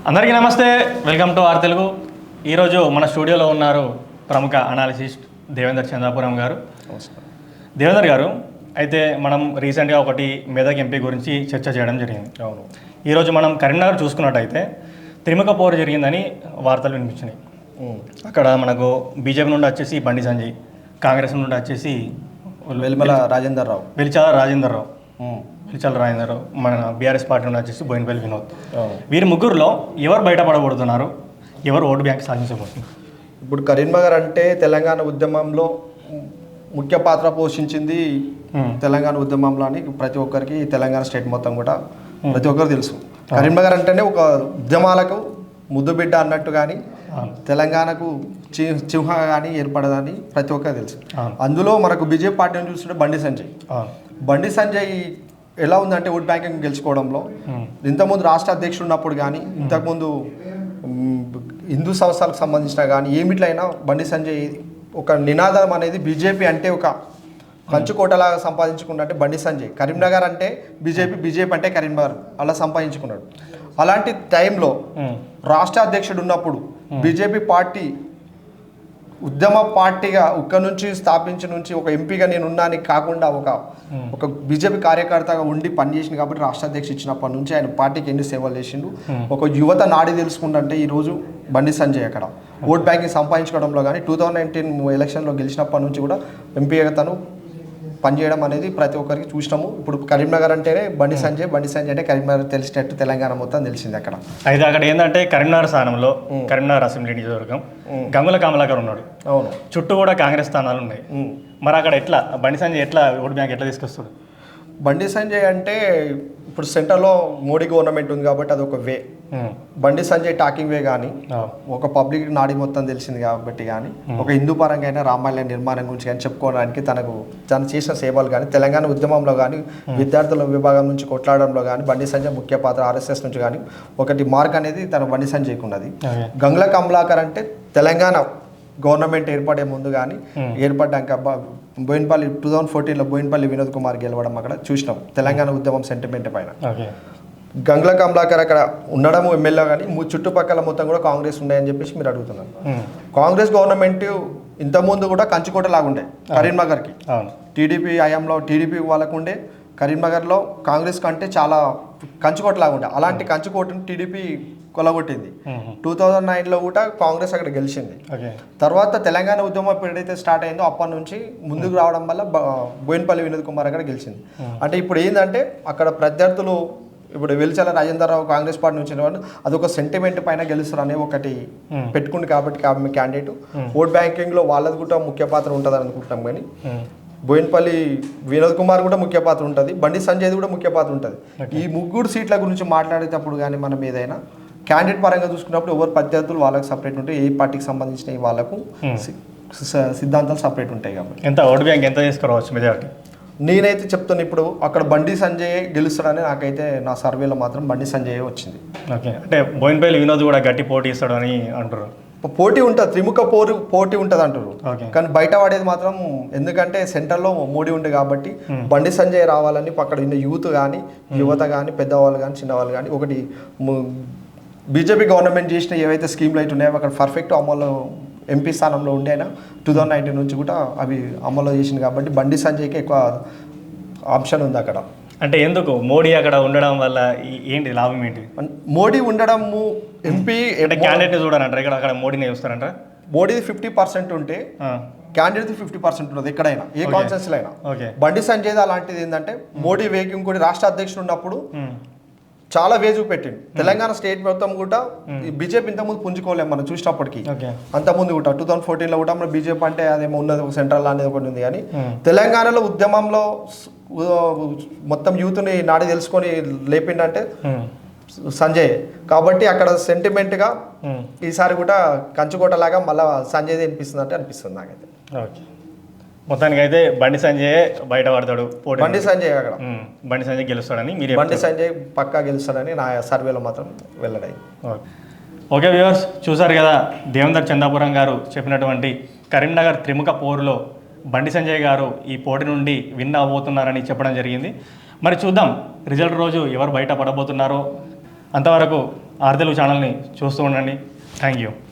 అందరికీ నమస్తే, welcome to are Telugu. ఈరోజు మన స్టూడియోలో ఉన్నారు ప్రముఖ అనాలిసిస్ట్ దేవేందర్ చంద్రాపురం గారు. దేవేందర్ గారు, అయితే మనం రీసెంట్గా ఒకటి మెదక్ ఎంపీ గురించి చర్చ చేయడం జరిగింది. అవును. ఈరోజు మనం కరీంనగర్ చూసుకున్నట్టయితే త్రిముఖ పోరు జరిగిందని వార్తలు వినిపించినాయి. అక్కడ మనకు బీజేపీ నుండి వచ్చేసి బండి సంజయ్, కాంగ్రెస్ నుండి వచ్చేసి వెలిమల రాజేందర్ రావు, వెలిచాల రాజేందర్ రావు, మన బీఆర్ఎస్ పార్టీ నుండి వచ్చేసి బోయినపల్లి వినోద్. వీరి ముగ్గురులో ఎవరు బయటపడబడుతున్నారు, ఎవరు ఓటు బ్యాంక్ సాధించబోతున్నారు? ఇప్పుడు కరీంనగర్ అంటే తెలంగాణ ఉద్యమంలో ముఖ్య పాత్ర పోషించింది. తెలంగాణ ఉద్యమంలో అని ప్రతి ఒక్కరికి తెలంగాణ స్టేట్ మొత్తం కూడా ప్రతి ఒక్కరు తెలుసు. కరీంనగర్ అంటేనే ఒక ఉద్యమాలకు ముద్దుబిడ్డ అన్నట్టు కానీ తెలంగాణకు చింహ కానీ ఏర్పడదని ప్రతి ఒక్కరు తెలుసు. అందులో మనకు బీజేపీ పార్టీని చూస్తుంటే బండి సంజయ్ ఎలా ఉందంటే ఓట్ బ్యాంకింగ్ గెలుచుకోవడంలో ఇంతకుముందు రాష్ట్ర అధ్యక్షుడు ఉన్నప్పుడు కానీ ఇంతకుముందు హిందూ సంస్థలకు సంబంధించిన కానీ ఏమిట్లయినా బండి సంజయ్ ఒక నినాదం అనేది బీజేపీ అంటే ఒక కంచుకోటలాగా సంపాదించుకున్నట్టే బండి సంజయ్. కరీంనగర్ అంటే బీజేపీ అంటే కరీంనగర్ అలా సంపాదించుకున్నాడు. అలాంటి టైంలో రాష్ట్ర అధ్యక్షుడు ఉన్నప్పుడు బీజేపీ పార్టీ ఉద్యమ పార్టీగా ఇక్కడ నుంచి స్థాపించి నుంచి ఒక ఎంపీగా నేను ఉన్నాను కాకుండా ఒక బీజేపీ కార్యకర్తగా ఉండి పనిచేసింది కాబట్టి రాష్ట్ర అధ్యక్షుడు ఇచ్చినప్పటి నుంచి ఆయన పార్టీకి ఎన్ని సేవలు చేసిండు. ఒక యువత నాడి తెలుసుకుంటే ఈరోజు బండి సంజయ్ అక్కడ ఓట్ బ్యాంకింగ్ సంపాదించుకోవడంలో కానీ 2019 ఎలక్షన్లో గెలిచినప్పటి నుంచి కూడా ఎంపీగా తను పనిచేయడం అనేది ప్రతి ఒక్కరికి చూసినాము. ఇప్పుడు కరీంనగర్ అంటేనే బండి సంజయ్ అంటే కరీంనగర్ తెలిసినట్టు తెలంగాణ మొత్తం తెలిసింది అక్కడ. అయితే అక్కడ ఏంటంటే కరీంనగర్ స్థానంలో కరీంనగర్ అసెంబ్లీ నియోజకవర్గం గంగుల కమలాకర్ ఉన్నాడు. అవును, చుట్టూ కూడా కాంగ్రెస్ స్థానాలు ఉన్నాయి. మరి అక్కడ ఎట్లా బండి సంజయ్ ఎట్లా ఓటు బ్యాంక్ ఎట్లా తీసుకొస్తాడు? బండి సంజయ్ అంటే ఇప్పుడు సెంటర్లో మోడీ గవర్నమెంట్ ఉంది కాబట్టి అది ఒక వే. బండి సంజయ్ టాకింగ్ వే కానీ ఒక పబ్లిక్ నాడి మొత్తం తెలిసింది కాబట్టి కానీ ఒక హిందూ పరంగా అయినా రామాలయ నిర్మాణం గురించి కానీ చెప్పుకోవడానికి తను చేసిన సేవలు కానీ తెలంగాణ ఉద్యమంలో కానీ విద్యార్థుల విభాగం నుంచి కొట్లాడడంలో కానీ బండి సంజయ్ ముఖ్య పాత్ర. ఆర్ఎస్ఎస్ నుంచి కానీ ఒకటి మార్క్ అనేది తన బండి సంజయ్కి ఉన్నది. గంగుల కమలాకర్ అంటే తెలంగాణ గవర్నమెంట్ ఏర్పడే ముందు కానీ ఏర్పడ్డాక బోయినపల్లి 2014లో బోయినపల్లి వినోద్ కుమార్ గెలవడం అక్కడ చూసినాం తెలంగాణ ఉద్యమం సెంటిమెంట్ పైన. గంగుల కమలాకర్ అక్కడ ఉండడము ఎమ్మెల్యే కానీ చుట్టుపక్కల మొత్తం కూడా కాంగ్రెస్ ఉన్నాయని చెప్పేసి మీరు అడుగుతున్నారు. కాంగ్రెస్ గవర్నమెంట్ ఇంతకుముందు కూడా కంచుకోట లాగుండే కరీంనగర్కి. టీడీపీ హయాంలో టీడీపీ వాళ్ళకు ఉండే కరీంనగర్లో కాంగ్రెస్ కంటే చాలా కంచుకోట లాగుండే. అలాంటి కంచుకోటను టీడీపీ కొలగొట్టింది. 2009లో కూడా కాంగ్రెస్ అక్కడ గెలిచింది. తర్వాత తెలంగాణ ఉద్యమం ఎప్పుడైతే స్టార్ట్ అయిందో అప్పటి నుంచి ముందుకు రావడం వల్ల బోయినపల్లి వినోద్ కుమార్ అక్కడ గెలిచింది. అంటే ఇప్పుడు ఏంటంటే అక్కడ ప్రత్యర్థులు ఇప్పుడు వెలిచాల రాజేందర్ రావు కాంగ్రెస్ పార్టీ నుంచి వాళ్ళు అదొక సెంటిమెంట్ పైన గెలుస్తారు అనే ఒకటి పెట్టుకుంది కాబట్టి క్యాండిడేట్ ఓట్ బ్యాంకింగ్లో వాళ్ళది కూడా ముఖ్య పాత్ర ఉంటుందని అనుకుంటాం. కానీ బోయినపల్లి వినోద్ కుమార్ కూడా ముఖ్య పాత్ర ఉంటుంది, బండి సంజయ్ కూడా ముఖ్య పాత్ర ఉంటుంది. ఈ ముగ్గురు సీట్ల గురించి మాట్లాడేటప్పుడు కానీ మనం ఏదైనా క్యాండిడేట్ పరంగా చూసుకున్నప్పుడు ఎవరు ప్రత్యర్థులు వాళ్ళకి సపరేట్ ఉంటాయి, ఏ పార్టీకి సంబంధించిన వాళ్ళకు సిద్ధాంతాలు సపరేట్ ఉంటాయి. కాబట్టి ఎంత ఓటు బ్యాంక్ ఎంత తీసుకురావచ్చు మెజారిటీ? నేనైతే చెప్తాను ఇప్పుడు అక్కడ బండి సంజయ్ గెలుస్తాడని నాకైతే నా సర్వేలో మాత్రం బండి సంజయ్ వచ్చింది. ఓకే, అంటే బోయినపల్లి వినోద్ కూడా గట్టి పోటీ ఇస్తాడని అంటారు. పోటీ ఉంటుంది, త్రిముఖ పోటీ ఉంటుంది అంటారు. కానీ బయట పడేది మాత్రం ఎందుకంటే సెంటర్లో మోడీ ఉంది కాబట్టి బండి సంజయ్ రావాలని అక్కడ ఉన్న యూత్ కానీ యువత కానీ పెద్దవాళ్ళు కానీ చిన్నవాళ్ళు కానీ ఒకటి బీజేపీ గవర్నమెంట్ చేసిన ఏవైతే స్కీమ్లు అయితే ఉన్నాయో అక్కడ పర్ఫెక్ట్ అమలు ఎంపీ స్థానంలో ఉండే అయినా 2019 నుంచి కూడా అవి అమలు చేసింది కాబట్టి బండి సంజయ్కి ఎక్కువ ఆప్షన్ ఉంది అక్కడ. అంటే ఎందుకు మోడీ అక్కడ ఉండడం వల్ల ఏంటి లాభం ఏంటి? మోడీ ఉండడము ఎంపీ అంటే క్యాండిడేట్ చూడాలంటారు ఇక్కడ, అక్కడ మోడీని చూస్తారంటారా? మోడీది 50% ఉంటే క్యాండిడేట్ 50% ఉంటుంది ఎక్కడైనా ఏ కాన్స్టిట్యూన్సీలో అయినా. బండి సంజయ్ అలాంటిది ఏంటంటే మోడీ వేగి ఇంకోటి రాష్ట్ర అధ్యక్షుడు ఉన్నప్పుడు చాలా వేజు పెట్టిండు. తెలంగాణ స్టేట్ మొత్తం కూడా బీజేపీ ఇంతకుముందు పుంజుకోలేము మనం చూసినప్పటికీ. అంతకుముందు కూడా 2014లో కూడా మన బీజేపీ అంటే అదేమో ఉన్నది ఒక సెంట్రల్ అనేది ఒకటి ఉంది. కానీ తెలంగాణలో ఉద్యమంలో మొత్తం యూత్ని నాడి తెలుసుకొని లేపిండంటే సంజయ్. కాబట్టి అక్కడ సెంటిమెంట్గా ఈసారి కూడా కంచుకోటలాగా మళ్ళీ సంజయ్ అనిపిస్తుంది అంటే అనిపిస్తుంది నాకైతే. మొత్తానికి అయితే బండి సంజయ్ బయట పడతాడు. బండి సంజయ్ అక్కడ బండి సంజయ్ గెలుస్తాడని మీరు? బండి సంజయ్ పక్కా గెలుస్తాడని నా సర్వేలో మాత్రం వెళ్ళడాయి. ఓకే వ్యూవర్స్, చూసారు కదా దేవేందర్ చంద్రాపురం గారు చెప్పినటువంటి కరీంనగర్ త్రిముఖ పోరులో బండి సంజయ్ గారు ఈ పోటీ నుండి విన్ అవబోతున్నారని చెప్పడం జరిగింది. మరి చూద్దాం రిజల్ట్ రోజు ఎవరు బయట పడబోతున్నారో. అంతవరకు ఆర్ తెలుగు ఛానల్ని చూస్తూ ఉండండి. Thank you.